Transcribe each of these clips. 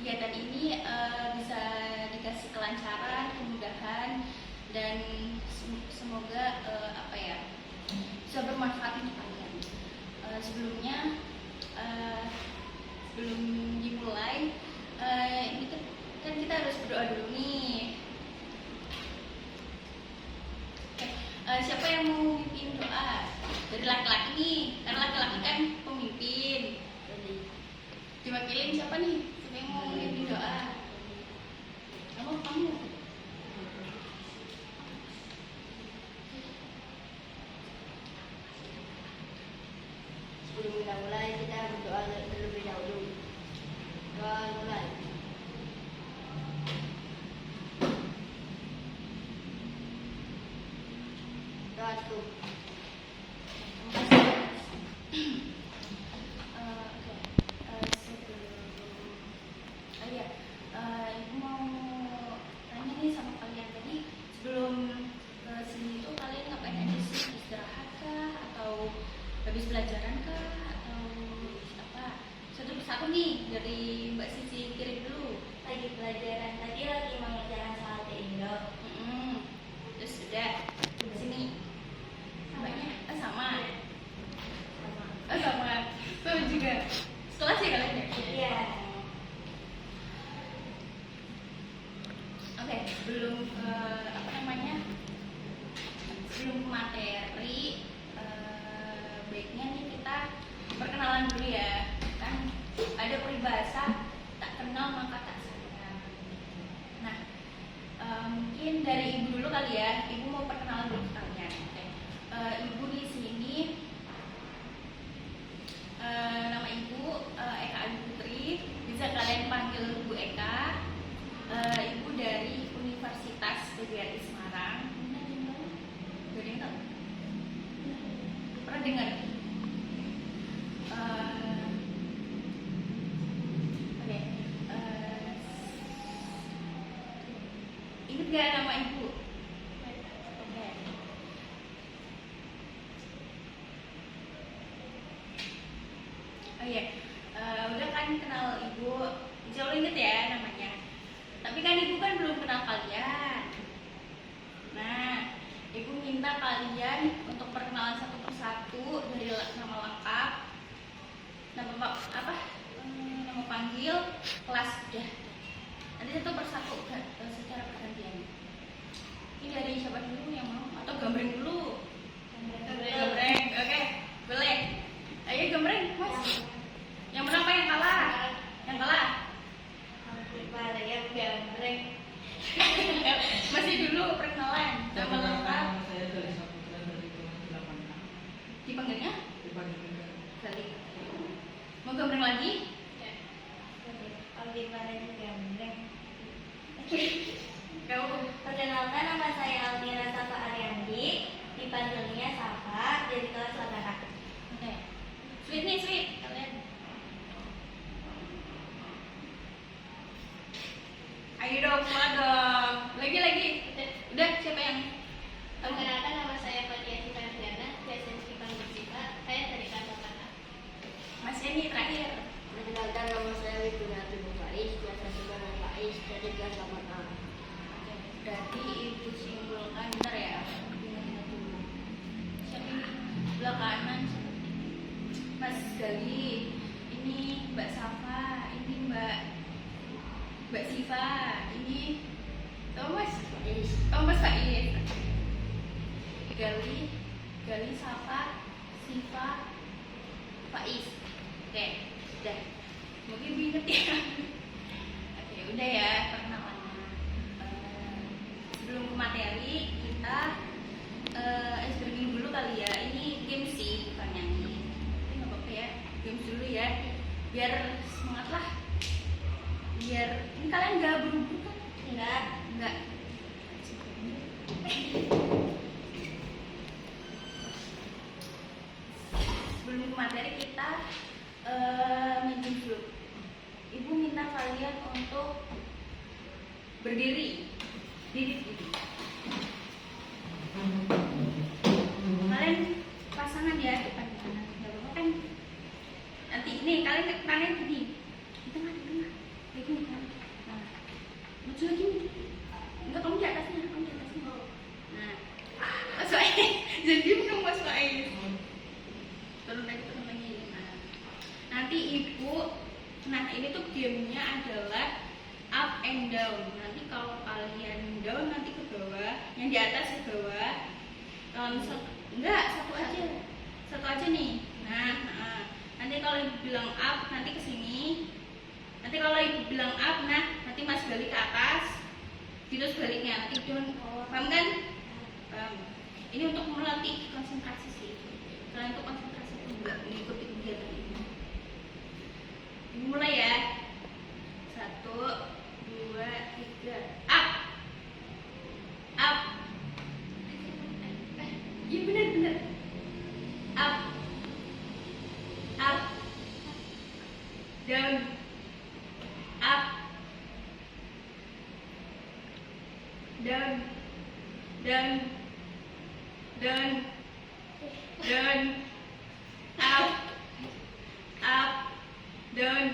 kegiatan ini bisa dikasih kelancaran, kemudahan, dan semoga bisa bermanfaat untuk kalian. Sebelumnya sebelum dimulai ini kan kita harus berdoa dulu nih. Siapa yang mau mimpin doa? Dari laki-laki nih, karena laki-laki kan pemimpin. Diwakilin siapa nih? Siapa yang mau mimpin doa? Kamu. Sebelum kita mulai, kita berdoa terlebih dahulu. Doa mulai. Doa tuh. Ibu mau tanya nih sama kalian tadi, sebelum ke sini tuh kalian ngapain aja sih? Istirahat kah? Atau habis pelajaran kah? Atau apa? Satu persatu nih, dari Mbak Sisi kirim dulu. Lagi pelajaran, tadi lagi mengerjakan salat Indo. Terus sudah di sini. Mbaknya sama. Sama. Sama juga. Sekelas ya kalian ya? Iya. Oke, sebelum sebelum ke materi, baiknya nih kita perkenalan dulu ya. Kan ada peribahasa tak kenal maka tak sayang. Nah, mungkin dari ibu dulu kali ya. Ibu mau perkenalan dulu ke kalian. Ibu di sini, nama ibu Eka Adi Putri. Bisa kalian panggil Bu Eka. Ibu dari Universitas PGRI Semarang. Pernah dengar? Ingat gak nama ibu? Udah kan kenal ibu, insya Allah inget ya namanya. Tapi kan ibu kan belum kenal kalian. Nah, ibu minta kalian untuk perkenalan satu persatu dari nama lengkap, nama panggil, kelas udah. Nanti satu persatu secara pergantian. Ini dari siapa dulu yang mau? Atau gambreng dulu? Gambreng, oke, boleh. Ayo gambreng, mas. Yang menang apa yang kalah? Yang kalah? Yang gambreng. Masih dulu perkenalan. Nama lengkap. Saya dari Saputra dari kelas 86. Dipanggilnya? Kali. Mau gambreng lagi? Ya. Aldiparanya gambreng. Kau Perkenalkan, nama saya Almira Safa Ariandi. Dipanggilnya Safa, dari kelas 8. Oke. Sweet nih, sweet. Kalian. Ayo dong, mulai dong. Lagi. Udah, siapa yang? Perkenalkan, nama saya Fatia Sita Fiana, biasa dipanggil Sita. Saya dari kelas 8. Mas Yeni terakhir. Perkenalkan, nama saya Widunati Faiz, biasa dipanggil Faiz, dari kelas 8A. Berarti ibu simpulkan, bentar ya. Siapa ini? Belah kanan. Mas Gali. Ini Mbak Safa. Ini Mbak Siva. Ini Thomas Faiz. Gali, Safa, Siva, Faiz. Oke, udah. Mungkin inget ya. Oke, udah ya perkenalannya. Sebelum ke materi, kita streaming dulu kali ya. Ini game sih, bukan nyanyi. Tapi nggak apa-apa ya, games dulu ya. Biar semangat lah. Biar ini kalian nggak buru-buru kan? Enggak. Sebelum ke materi kita minjem dulu. Ibu minta kalian untuk berdiri. Diri. Kalian pasangan ya, depan kanan. Enggak apa-apa kan? Nanti ini kalian tangannya gini. Di tengah. Kayak gini kan. yang di atas ke bawah. Kalau misal enggak, satu aja nih. Nah, nanti kalau ibu bilang up, nanti ke sini. Nanti kalau ibu bilang up, nah nanti mas balik ke atas. Gitu sebaliknya, nanti down. Paham kan? Ini untuk melatih konsentrasi sih. Kalian tuh konsentrasi itu enggak mengikuti kegiatan ini. Mulai ya. 1, 2, 3. Up. Up. Iya benar. Up. Up. Down. Up. Down. Down. Down. Down. Up. Up. Down.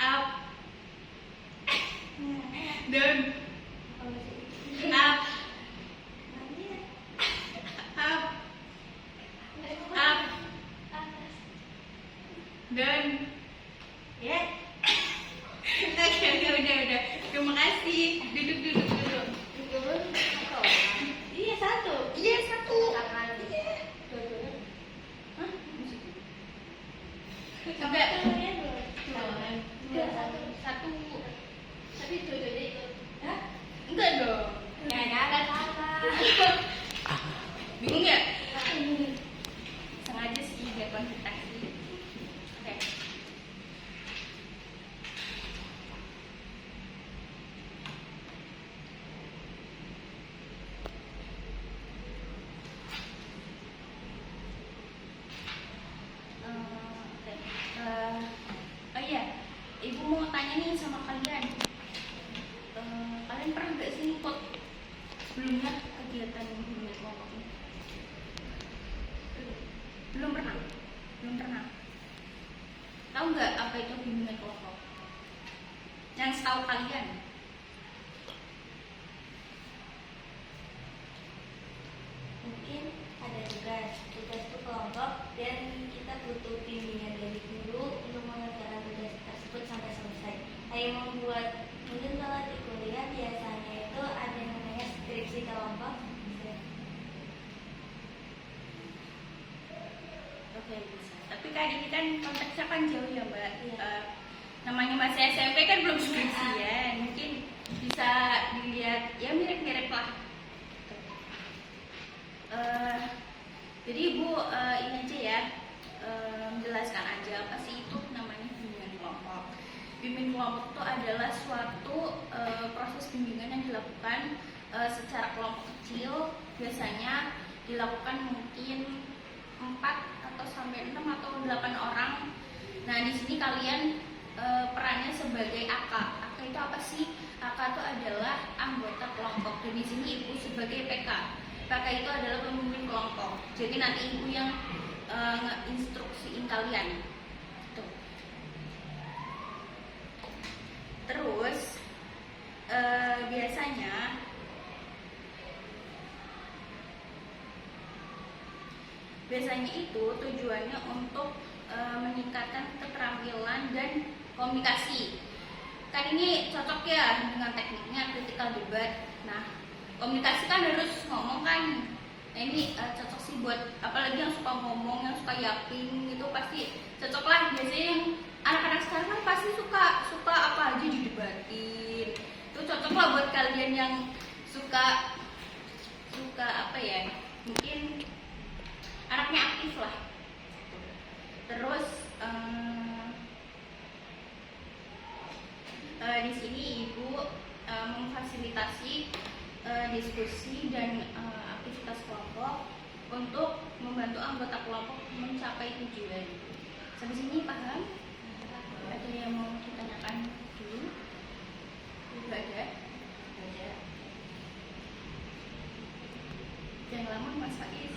Up. Down. Up. Up. Up. Down. Ya. Oke, udah. Terima kasih. Duduk. Iya satu. Iya, satu. Tangan. Hah? Enggak. Dua, satu. Satu. Tapi dua-duanya ikut. Hah? Enggak dong. Ya, ada sama. Bingung ya? Sengaja sih biar konsentrasi. Oke. Oke. Oh iya, ibu mau tanya nih sama kalian. Kalian pernah nggak sih ikut sebelumnya kegiatan bimbingan kelompok ini? Belum pernah. Tahu nggak apa itu bimbingan kelompok? Yang setahu kalian? Mungkin ada tugas itu kelompok dan kita butuh bimbingan dari guru untuk mengerjakan tugas tersebut sampai selesai. Yang membuat mungkin kalau di kuliah biasanya itu ada yang namanya skripsi kelompok. Oke, bisa. Tapi kan ini kan konteksnya kan jauh ya Mbak. Iya. Namanya masih SMP kan belum skripsian. Mungkin bisa dilihat ya mirip-mirip lah. Jadi ibu ini aja ya, menjelaskan aja apa sih itu namanya bimbingan kelompok. Bimbingan kelompok itu adalah suatu proses bimbingan yang dilakukan secara kelompok kecil, biasanya dilakukan mungkin 4 atau sampai 6 atau 8 orang. Nah di sini kalian perannya sebagai AK. AK itu apa sih? AK itu adalah anggota kelompok. Dan di sini ibu sebagai PK. PK itu adalah pemimpin kelompok. Jadi nanti ibu yang ngeinstruksiin kalian. Tuh. Terus biasanya itu tujuannya untuk meningkatkan keterampilan dan komunikasi. Kan ini cocok ya dengan tekniknya critical debate. Nah, komunikasi kan harus ngomong kan. Nah ini cocok sih buat apalagi yang suka ngomong, yang suka yaping gitu pasti cocok lah. Biasanya yang anak-anak sekarang kan pasti suka apa aja didebatin. Itu cocok lah buat kalian yang suka apa ya? Mungkin anaknya aktif lah. Terus di sini ibu memfasilitasi diskusi dan aktivitas kelompok untuk membantu anggota kelompok mencapai tujuan. Sampai sini paham? Ada yang mau ditanyakan dulu? Tidak ada? Ada. Jangan lama Mas Faiz.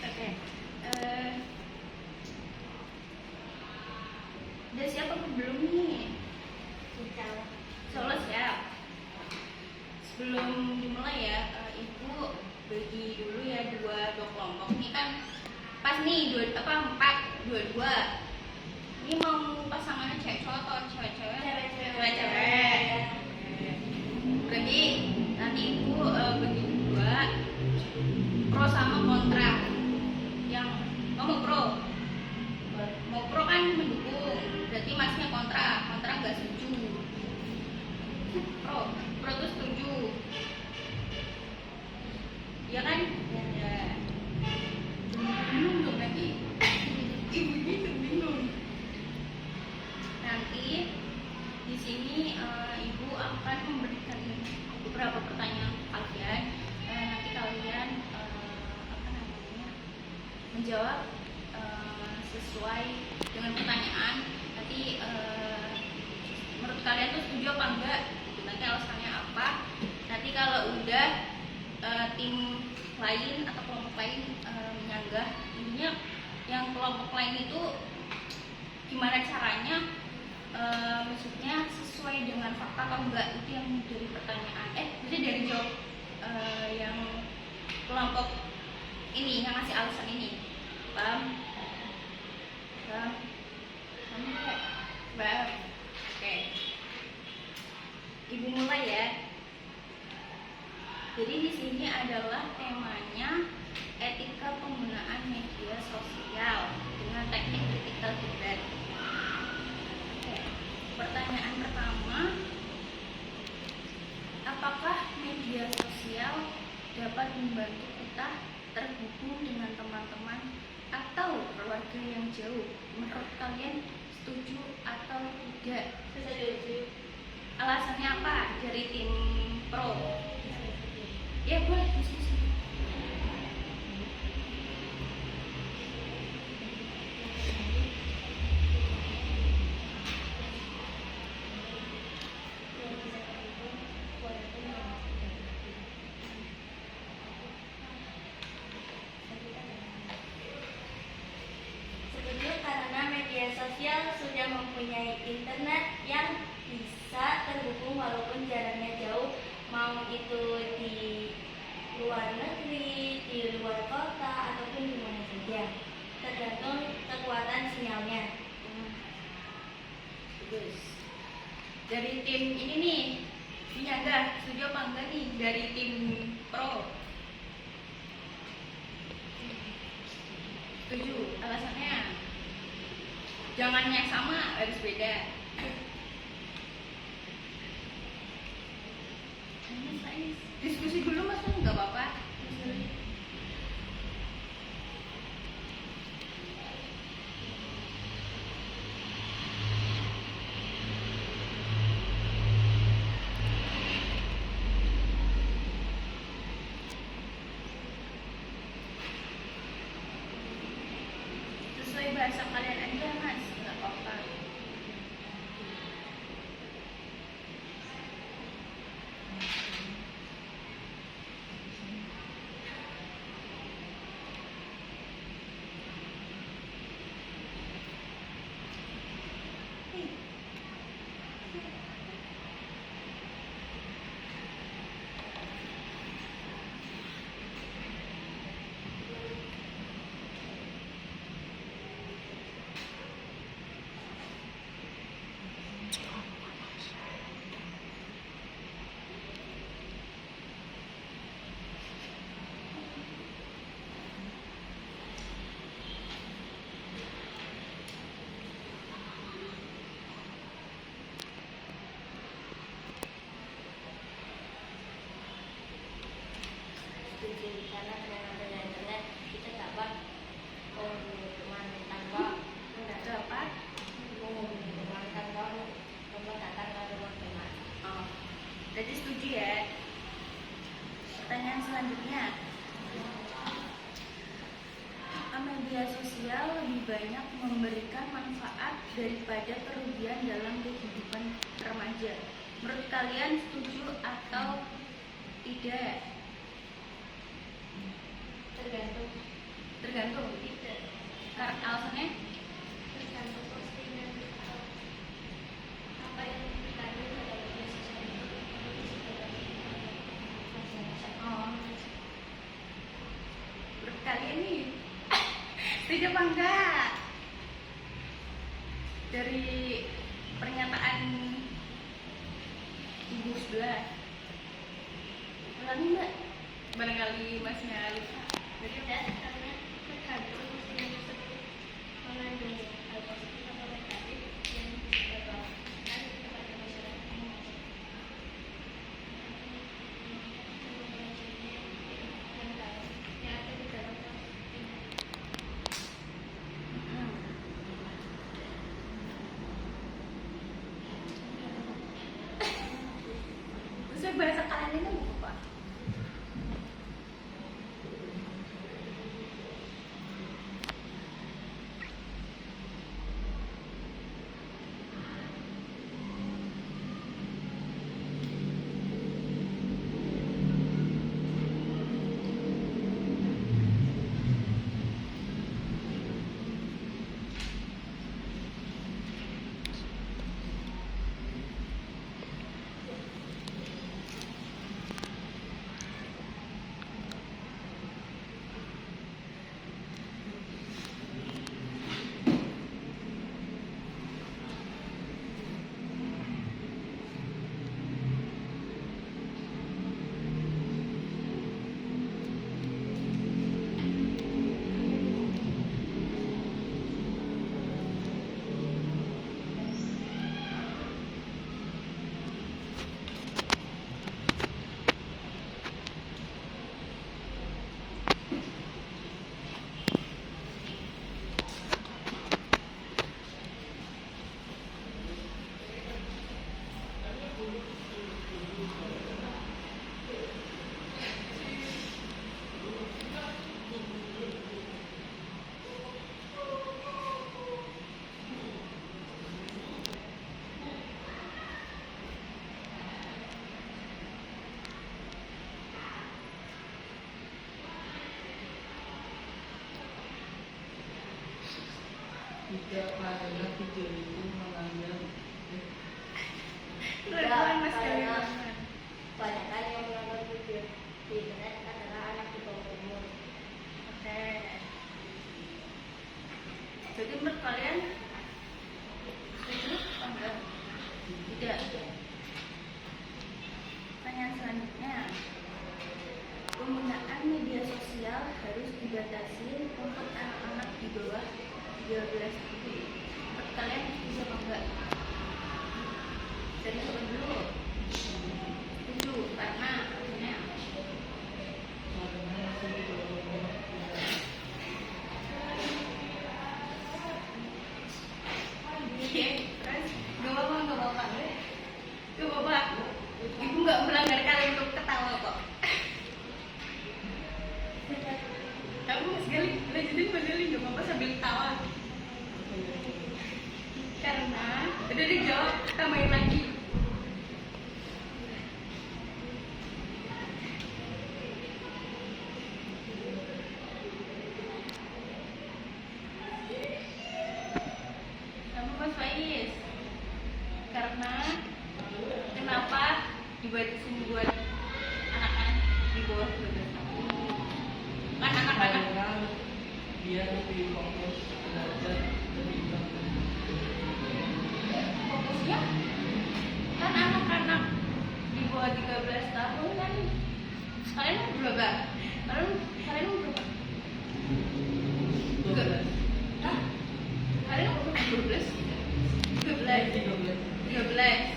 Oke. Udah siap apa belum nih? Insya siap. Sebelum dimulai ya, ibu bagi dulu ya dua kelompok. Ini kan pas nih 4, 2. Ini mau pasangannya cewek cowok atau cewek-cewek? Cewek-cewek. Cewek-cewek. Pro tuh setuju. Ya kan? Ya. Bingung dong nanti. Ibunya tuh bingung. Nanti di sini ibu akan memberikan beberapa pertanyaan ke kalian. Nanti kalian apa namanya menjawab sesuai dengan pertanyaan. Nanti menurut kalian tuh setuju apa enggak? Nanti alasannya apa? Nanti kalau udah tim lain atau kelompok lain menyanggah, intinya yang kelompok lain itu gimana caranya, maksudnya sesuai dengan fakta atau enggak, itu yang dari pertanyaan maksudnya dari jawab yang kelompok ini yang ngasih alasan ini. Paham? Paham nggak? Paham? Oke, ibu mulai ya. Jadi di sini adalah temanya etika penggunaan media sosial dengan teknik critical thinking. Oke. Pertanyaan pertama, apakah media sosial dapat membantu kita terhubung dengan teman-teman atau keluarga yang jauh? Menurut kalian setuju atau tidak? Setuju. Alasannya apa dari tim pro? Ya boleh diskusi. Setuju karena media sosial sudah mempunyai internet yang bisa terhubung walaupun jaraknya jauh, mau itu di luar negeri, di luar kota, ataupun di mana saja, tergantung kekuatan sinyalnya. Bagus. Dari tim ini nih, Nyaga, setuju apa enggak nih dari tim pro? Setuju. Alasannya jangan yang sama, harus beda. Diskusi dulu mas, nggak apa-apa. Sesuai bahasa kalian aja mas, nggak apa-apa. Setuju karena dengan internet kita dapat menghubungi teman tanpa Dapat. menghubungi teman tanpa datang ke rumah teman. Oh, jadi setuju ya. Pertanyaan selanjutnya, media sosial lebih banyak memberikan manfaat daripada kerugian dalam kehidupan remaja. Menurut kalian setuju atau tidak? Tergantung. Tergantung. Tidak. Karena alasannya Tergantung postingan atau apa yang dikandung dalam media sosial itu. oh, menurut kalian nih setuju apa enggak? Dari pernyataan ibu sebelah, ulangi mbak, barangkali masnya lupa. Tidak, karena tergantung postingan tersebut mengandung hal positif atau negatif yang bisa dibawakan kepada masyarakat. bahasa kalian itu apa? Tidak pada video itu melanggar Keluaran mas karena kalian. kebanyakan yang menonton video di internet adalah anak di bawah umur. Oke. Jadi menurut kalian setuju apa enggak? Tidak. Pertanyaan selanjutnya, penggunaan media sosial harus dibatasi untuk anak-anak di bawah 13 tahun. Menurut kalian setuju apa enggak? Dari siapa dulu? Setuju karena alasannya karena masih di bawah umur 13. iya, terus gak apa-apa. Gak apa-apa. Ibu gak melanggar kalian untuk ketawa kok. Kamu Mas Gali, lanjutin Mas Gali, gak apa-apa sambil ketawa. Karena udah dijawab, tambahin lagi. Kamu Mas Faiz. Karena kenapa dibatasin buat anak-anak di bawah 12 tahun? Kan anak-anak Karena dia lebih fokus belajar ketimbang fokusnya kan anak-anak di bawah 13 tahun kan kalian berapa? Kalian berapa? 12. Hah? Kalian berapa? 12? 13? 13.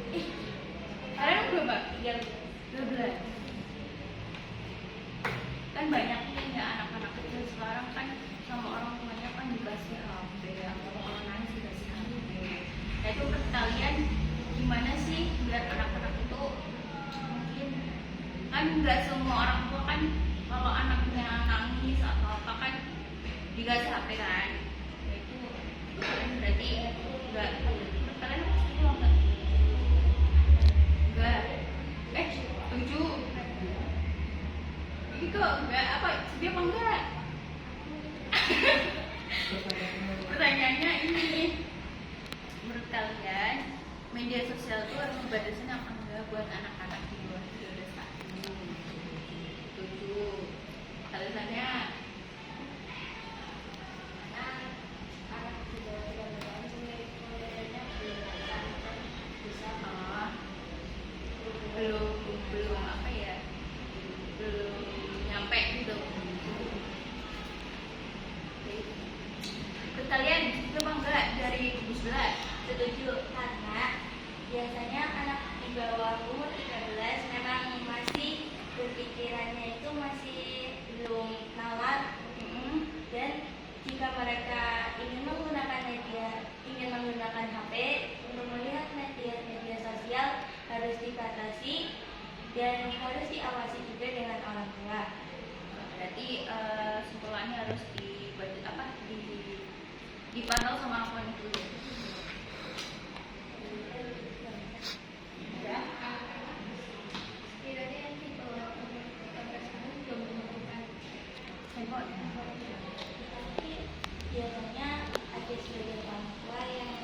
Ih, kalian berapa? 12. Kan banyak nih ya anak-anak kecil sekarang kan sama orang tuanya kan dikasih HP atau orang nangis dikasih HP. Nah itu menurut kalian gimana sih biar anak-anak itu mungkin kan nggak semua orang tua kan kalau anaknya nangis atau apa kan dikasih HP kan. Nah, itu kalian berarti nggak menurut kalian setuju nggak? Enggak. Setuju. Ini kok enggak apa sedia apa enggak? Pertanyaannya ini, menurut kalian media sosial itu harus dibatasin apa enggak buat anak-anak di bawah 13 tahun? Setuju. Alasannya Anak di bawah 13 tahun sebenarnya bisa belum apa ya? Belum nyampe gitu. Menurut kalian setuju apa enggak dari gugus belas? setuju karena biasanya anak di bawah umur 13 memang masih berpikirannya itu masih belum nalar dipantau sama aku dulu. Ya. Sekiranya nanti kalau sampai sekarang belum menemukan Handphone. tapi biasanya ada sebagian orang tua yang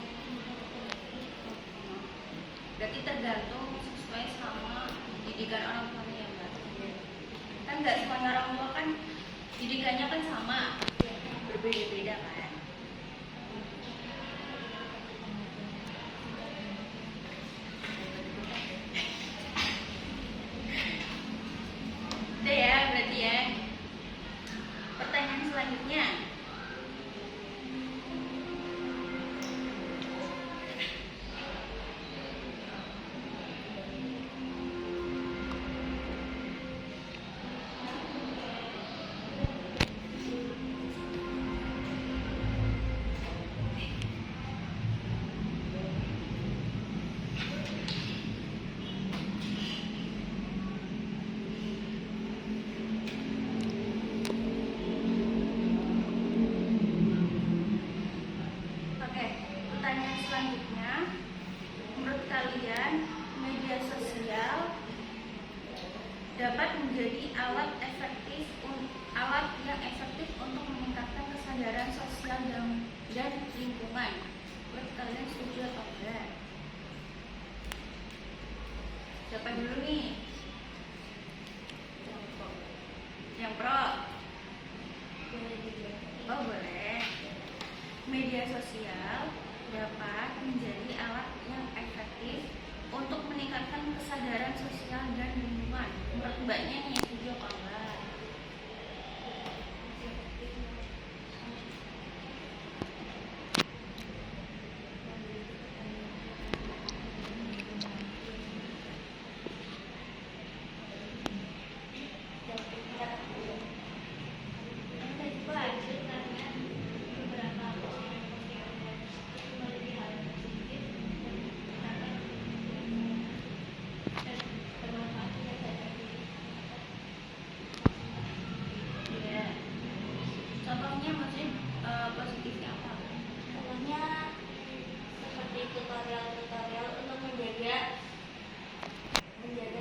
Berarti tergantung sesuai sama didikan orang tuanya ya Mbak. Kan nggak semuanya orang tua kan didikannya kan sama, berbeda-beda kan. Udah ya berarti ya. Pertanyaan selanjutnya. Oke, pertanyaan selanjutnya. Menurut kalian, media sosial dapat menjadi alat yang efektif untuk meningkatkan kesadaran sosial dan lingkungan. Menurut kalian setuju atau enggak? Siapa dulu nih? Yang pro? boleh dibuat. Oh boleh. Media sosial dapat menjadi alat yang efektif untuk meningkatkan kesadaran sosial dan lingkungan. Menurut mbaknya nih, setuju apa enggak? Iya. Contohnya maksudnya positifnya apa? Contohnya seperti tutorial-tutorial untuk menjaga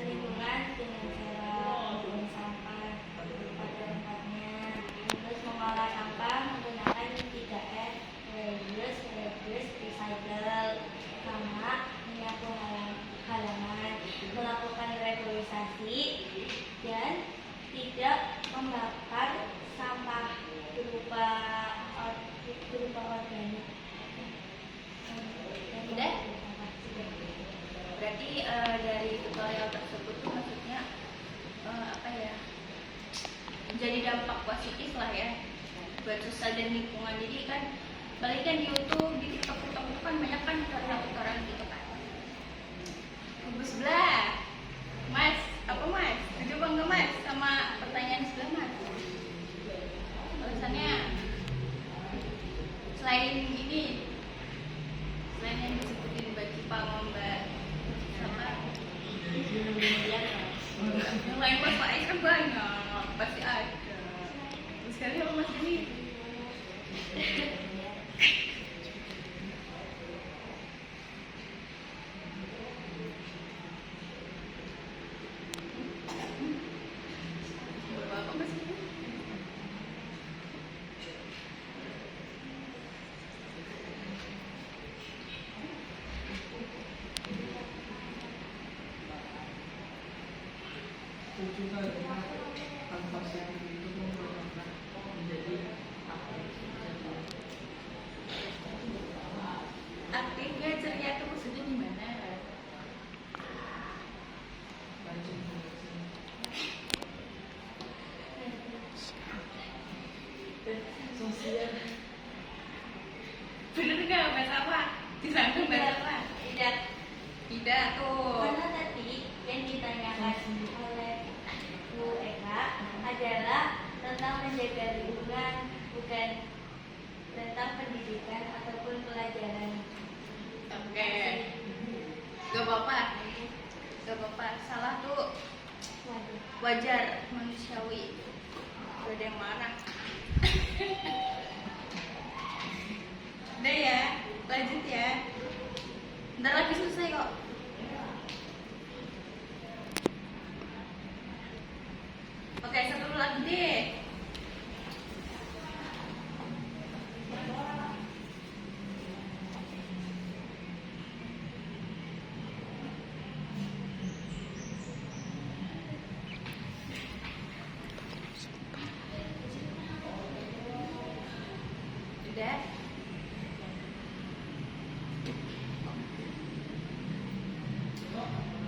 lingkungan dengan cara membuang sampah pada tempatnya, terus mengolah sampah menggunakan 3R, reuse, recycle, sama menyapu halaman, melakukan reboisasi, dan tidak membakar sampah berupa organik. Udah? Berarti dari tutorial tersebut tuh maksudnya apa ya? Jadi dampak positif lah ya buat sosial dan lingkungan. Jadi kan balik kan di YouTube, di TikTok itu kan banyak kan tutorial gitu kan. Kubu sebelah, Mas, apa Mas? Setuju apa enggak Mas sama pertanyaan sebelah Mas? Alasannya selain ini, selain yang disebutin Mbak Cipa sama Mbak sama yang lain Mas Faiz kan banyak, pasti ada. Terus sekali apa Mas ini? Berapa Mas ini? Setuju karena tanpa positif itu merupakan menjadi Aktifnya ceria itu maksudnya gimana? sosial. Bener nggak Mbak Safa? Disangka Mbak Safa? Tidak. Tidak tuh. Karena tadi yang ditanyakan oleh Bu Eka adalah tentang menjaga lingkungan, bukan tentang pendidikan ataupun pelajaran. Oke. Gak apa-apa. Gak apa-apa. Salah tuh Waduh. wajar, manusiawi. Gak ada yang marah. Udah ya, lanjut ya. Bentar lagi selesai kok. Oke, satu lagi deh. Udah.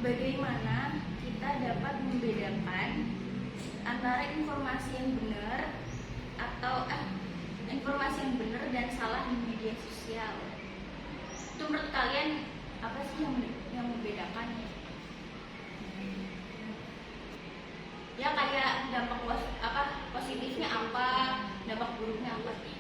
Bagaimana kita dapat membedakan antara informasi yang benar atau informasi yang benar dan salah di media sosial? Itu menurut kalian apa sih yang membedakan? Ya kayak dampak positifnya apa, dampak buruknya apa sih?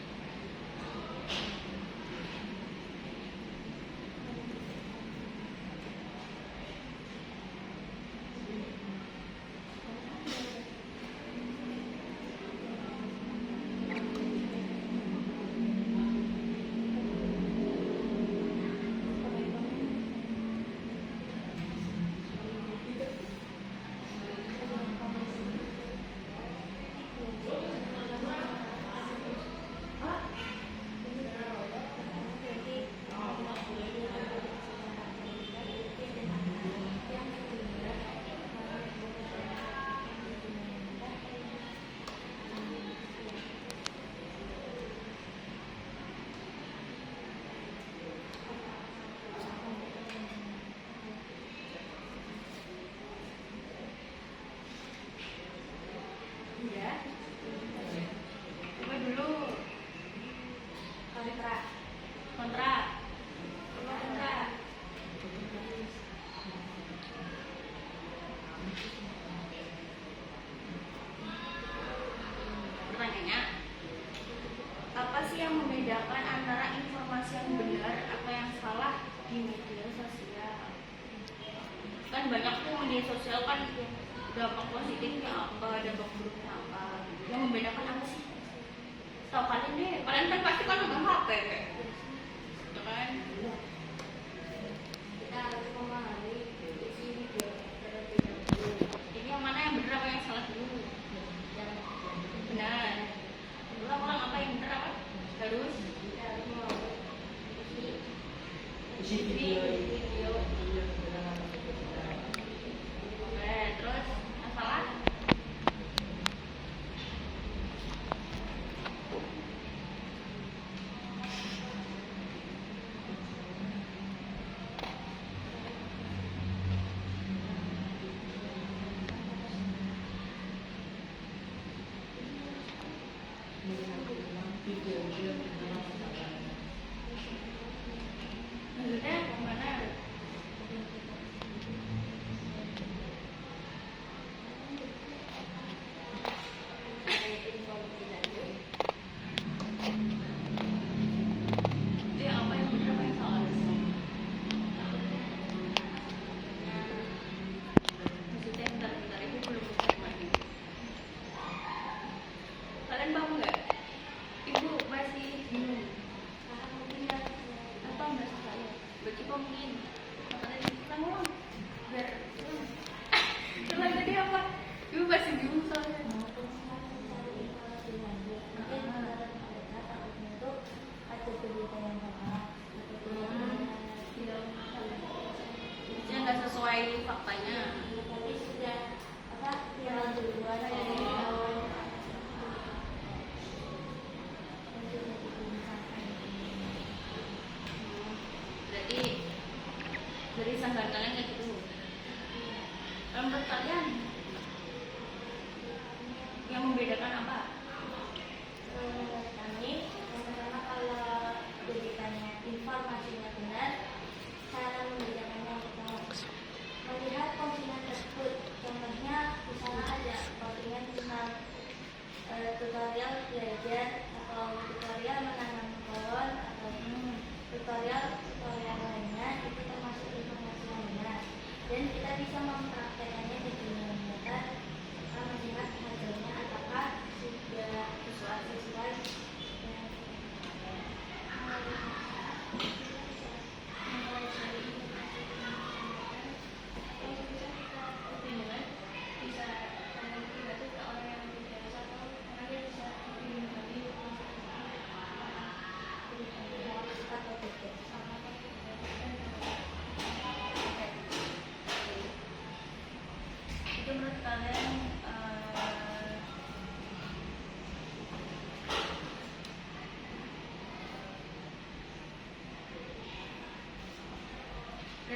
Ya. Coba dulu. Kontra. Kontra. Kontra. Pertanyaannya, apa sih yang membedakan antara informasi yang benar atau yang salah di media sosial? Kan banyak tuh media sosial kan dampak positifnya apa, dampak buruknya apa. Yang membedakan apa sih? Tahu kalian deh, kalian kan pasti kan udah HP, gitu kan? Kita harus memahami isi video terlebih dahulu. Ini yang mana yang benar apa yang salah dulu? Yang Benar. Ulang-ulang apa yang benar apa? Terus kita harus memahami Isi video ini. video. oke, terus yang salah? Maksudnya gimana? Itu yang apa yang benar apa yang salah? Maksudnya bentar-bentar ibu belum bisa lagi. Kalian paham nggak? Ibu masih bingung. Apa bahasa saya? Berarti kok mungkin makanya kita ngomong biar cuman tadi apa? Ibu masih bingung soalnya. Maksudnya nggak sesuai faktanya. Berarti dari sanggahan kalian kayak gitu. Kalau menurut kalian yang membedakan apa? Kami yang pertama kalau beritanya informasinya benar, cara membedakannya kita melihat postingan tersebut. Contohnya misalnya ada postingan tentang tutorial belajar atau tutorial menanam pohon atau tutorial lainnya, itu termasuk informasi yang benar dan kita bisa mempraktekannya di dunia nyata melihat hasilnya apakah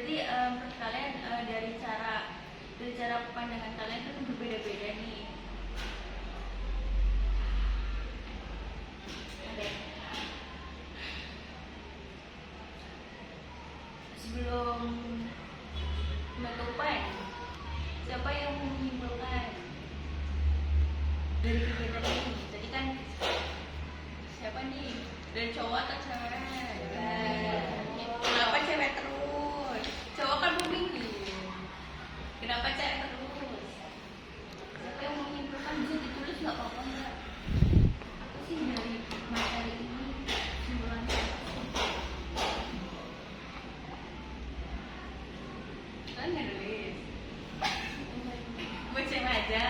Berarti menurut kalian dari cara pandangan kalian itu berbeda-beda nih. Oke. Sebelum penutupan, siapa yang mau menyimpulkan dari kegiatan ini? Tadi kan siapa nih? Dari cowok atau cewek? Kenapa cewek terus? Cowok kan pemimpin. Kenapa cewek terus? Siapa yang mau menyimpulkan? Bisa ditulis nggak apa-apa nggak? Apa sih dari materi ini simpulannya? Kan nggak nulis. Baca aja.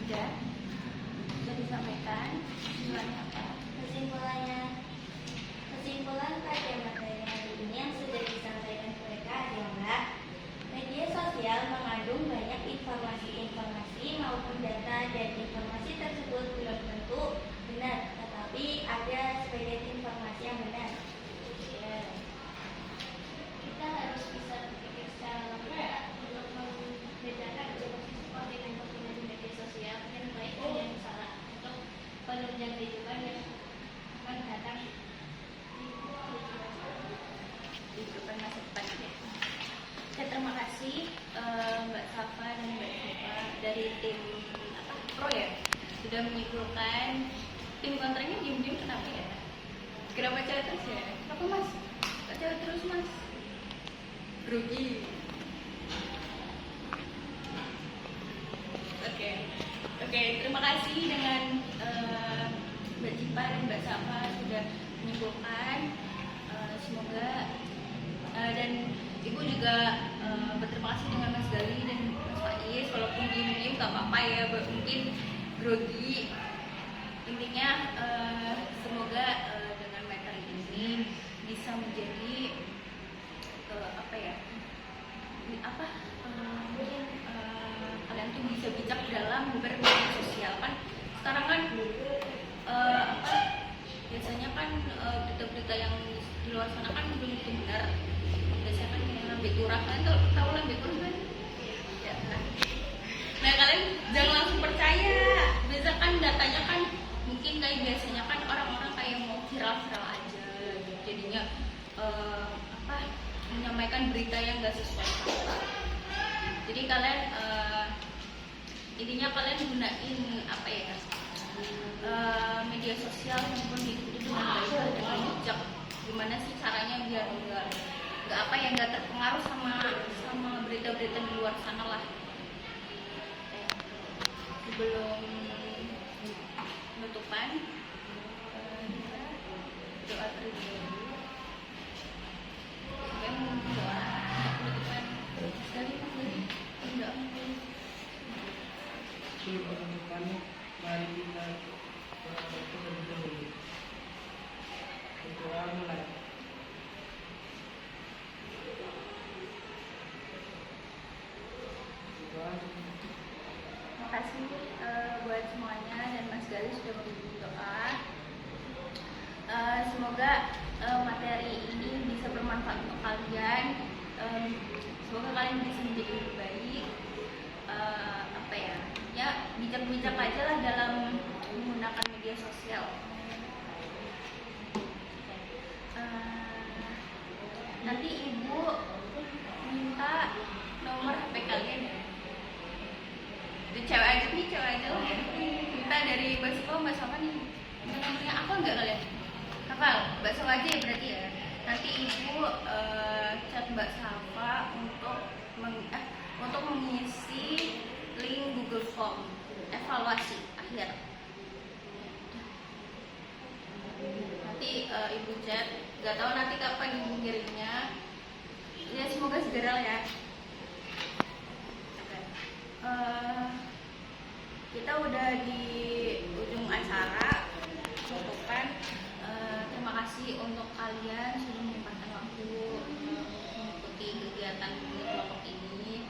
Udah? Bisa disampaikan? Simpulannya apa? Kesimpulan pada materi hari ini yang sudah disampaikan mereka adalah media sosial mengandung banyak informasi maupun data, dan informasi tersebut belum tentu benar, tetapi ada sebagian informasi yang benar. Ya. Kita harus bisa berpikir secara logis untuk membedakan informasi dengan konten di media sosial yang baik dan yang salah untuk penunjang kehidupan yang akan datang. Kehidupan masa depan ya. Oke, terima kasih Mbak Safa dan Mbak Siva dari tim pro ya, sudah menyimpulkan. Tim kontranya diem-diem kenapa ya? Kenapa cewek terus ya? Kenapa mas? Kok cewek terus mas? Rugi. Oke, terima kasih dengan Mbak Cipa dan Mbak Safa sudah menyimpulkan. Semoga dan Ibu juga berterima kasih dengan Mas Gali dan Mas Faiz. Walaupun diem-diem gak apa-apa ya, mungkin grogi intinya semoga dengan materi ini bisa menjadi apa ya, kalian tuh bisa bijak dalam bermedia sosial. Kan sekarang kan biasanya kan berita-berita yang di luar sana kan belum tentu benar. Biasanya kan yang lambe turah, kalian tahu lambe turah kan? Ya, nah kalian jangan langsung percaya. Biasa kan datanya kan mungkin kayak biasanya kan orang-orang kayak mau viral-viral aja, jadinya menyampaikan berita yang gak sesuai fakta. Jadi kalian intinya kalian gunain media sosial yang itu dengan baik, dengan bijak. Gimana sih caranya biar nggak terpengaruh sama berita-berita di luar sana lah. Sebelum penutupan, kita doa terlebih dahulu. Saya mau doa penutupan sekali doa. Sebelum penutupan, mari kita terlebih dahulu. Berdoa mulai. Terima kasih buat semuanya dan Mas Gali sudah membimbing doa. Semoga materi ini bisa bermanfaat untuk kalian. Semoga kalian bisa menjadi lebih baik. Ya bijak-bijak aja lah dalam menggunakan media sosial. Nanti ibu minta nomor HP kalian ya. Cewek aja lah. Minta dari Mbak Safa nih. Minta nomornya apa enggak kalian? Hafal, Mbak Safa aja ya berarti ya. Nanti ibu chat Mbak Safa untuk mengisi link Google Form evaluasi akhir. Nanti ibu chat, nggak tahu nanti kapan ibu ngirimnya. Ya semoga segera ya. Kita udah di ujung acara penutupan. Terima kasih untuk kalian sudah menyempatkan waktu mengikuti kegiatan kelompok ini.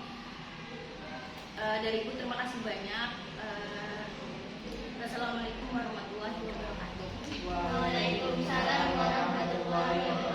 Dari ibu terima kasih banyak. Wassalamualaikum warahmatullahi wabarakatuh. Waalaikumsalam warahmatullahi wabarakatuh.